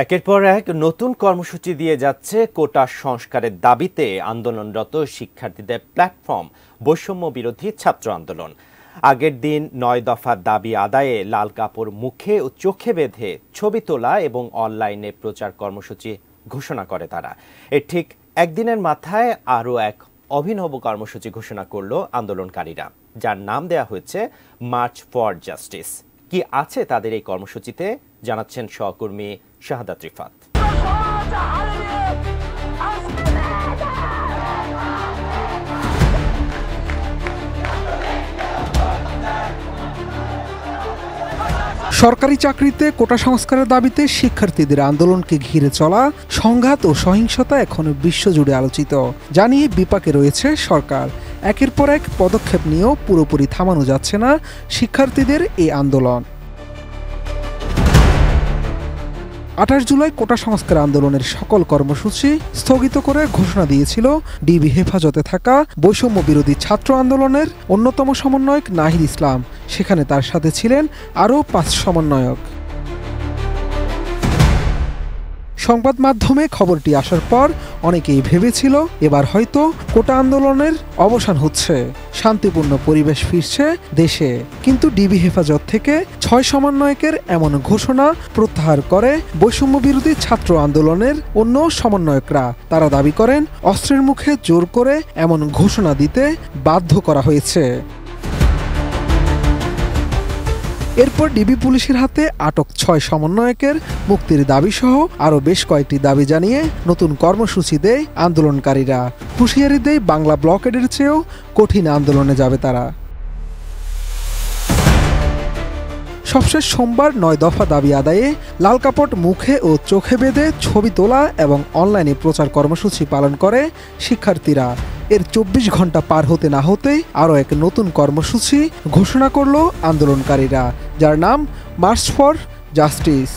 একের পর এক নতুন কর্মসূচি দিয়ে যাচ্ছে কোটা সংস্কারের দাবিতে আন্দোলনরত শিক্ষার্থীদের প্ল্যাটফর্ম বৈষম্য বিরোধী ছাত্র আন্দোলন। আগের দিন ৯ দফা দাবি আদায়ে লাল কাপড় মুখে ও চোখে বেঁধে ছবি তোলা এবং অনলাইনে প্রচার কর্মসূচি ঘোষণা করে তারা। এর ঠিক একদিনের মাথায় আরও এক অভিনব কর্মসূচি ঘোষণা করল আন্দোলনকারীরা, যার নাম দেয়া হয়েছে মার্চ ফর জাস্টিস। কি আছে তাদের এই কর্মসূচিতে জানাচ্ছেন সহকর্মী শাহাদাত রিফাত। সরকারি চাকরিতে কোটা সংস্কারের দাবিতে শিক্ষার্থীদের আন্দোলনকে ঘিরে চলা সংঘাত ও সহিংসতা এখনো বিশ্বজুড়ে আলোচিত। জানিয়ে বিপাকে রয়েছে সরকার। একের পর এক পদক্ষেপ নিয়েও পুরোপুরি থামানো যাচ্ছে না শিক্ষার্থীদের এই আন্দোলন। ২৮ জুলাই কোটা সংস্কার আন্দোলনের সকল কর্মসূচি স্থগিত করে ঘোষণা দিয়েছিল ডিবি হেফাজতে থাকা বৈষম্য বিরোধী ছাত্র আন্দোলনের অন্যতম সমন্বয়ক নাহিদ ইসলাম। সেখানে তার সাথে ছিলেন আরও ৫ সমন্বয়ক। সংবাদ মাধ্যমে খবরটি আসার পর অনেকেই ভেবেছিল এবার হয়তো কোটা আন্দোলনের অবসান হচ্ছে, শান্তিপূর্ণ পরিবেশ ফিরছে দেশে। কিন্তু ডিবি হেফাজত থেকে ৬ সমন্বয়কের এমন ঘোষণা প্রত্যাহার করে বৈষম্য বিরোধী ছাত্র আন্দোলনের অন্য সমন্বয়করা। তারা দাবি করেন অস্ত্রের মুখে জোর করে এমন ঘোষণা দিতে বাধ্য করা হয়েছে। এরপর ডিবি পুলিশের হাতে আটক ৬ সমন্বয়কের মুক্তির দাবিসহ আরও বেশ কয়েকটি দাবি জানিয়ে নতুন কর্মসূচি দেয় আন্দোলনকারীরা। হুঁশিয়ারি দেয় বাংলা ব্লকেডের চেয়েও কঠিন আন্দোলনে যাবে তারা। সবশেষ সোমবার ৯ দফা দাবি আদায়ে লাল কাপড় মুখে ও চোখে বেঁধে ছবি তোলা এবং অনলাইনে প্রচার কর্মসূচি পালন করে শিক্ষার্থীরা। এর ২৪ ঘন্টা পার হতে না হতেই আরও এক নতুন কর্মসূচি ঘোষণা করল আন্দোলনকারীরা, যার নাম মার্চ ফর জাস্টিস।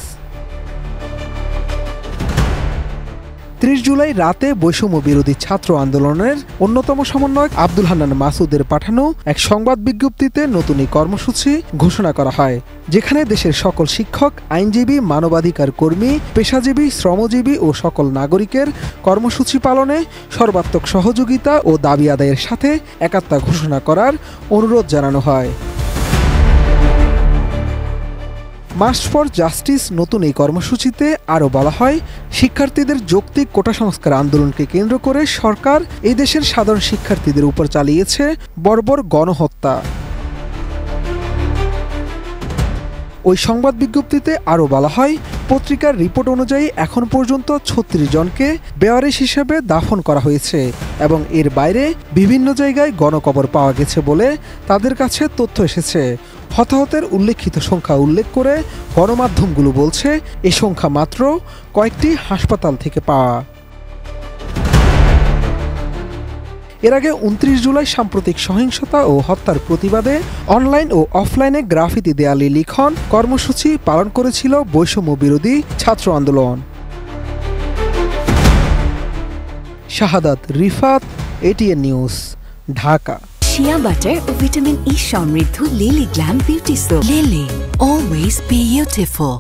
৩০ জুলাই রাতে বৈষম্য বিরোধী ছাত্র আন্দোলনের অন্যতম সমন্বয়ক আব্দুল হান্নান মাসুদের পাঠানো এক সংবাদ বিজ্ঞপ্তিতে নতুন এই কর্মসূচি ঘোষণা করা হয়, যেখানে দেশের সকল শিক্ষক, আইনজীবী, মানবাধিকার কর্মী, পেশাজীবী, শ্রমজীবী ও সকল নাগরিকের কর্মসূচি পালনে সর্বাত্মক সহযোগিতা ও দাবি আদায়ের সাথে একাত্মতা ঘোষণা করার অনুরোধ জানানো হয়। মার্চ ফর জাস্টিস নতুন এই কর্মসূচিতে আরও বলা হয়, শিক্ষার্থীদের যৌক্তিক কোটা সংস্কার আন্দোলনকে কেন্দ্র করে সরকার এই দেশের সাধারণ শিক্ষার্থীদের উপর চালিয়েছে বর্বর গণহত্যা। ওই সংবাদ বিজ্ঞপ্তিতে আরও বলা হয়, পত্রিকার রিপোর্ট অনুযায়ী এখন পর্যন্ত ৩৬ জনকে বেওয়ারিশ হিসেবে দাফন করা হয়েছে এবং এর বাইরে বিভিন্ন জায়গায় গণকবর পাওয়া গেছে বলে তাদের কাছে তথ্য এসেছে। হতাহতের উল্লেখিত সংখ্যা উল্লেখ করে গণমাধ্যমগুলো বলছে এ সংখ্যা মাত্র কয়েকটি হাসপাতাল থেকে পাওয়া। এর আগে ২৯ জুলাই সাম্প্রতিক সহিংসতা ও হত্যার প্রতিবাদে অনলাইন ও অফলাইনে গ্রাফিতি দেয়ালে লিখন কর্মসূচি পালন করেছিল বৈষম্য বিরোধী ছাত্র আন্দোলন। Shahadat Rifat, ATN news, Dhaka. Shea butter ও ভিটামিন ই সমৃদ্ধ Lily glam beauty soap. Lily, always beautiful.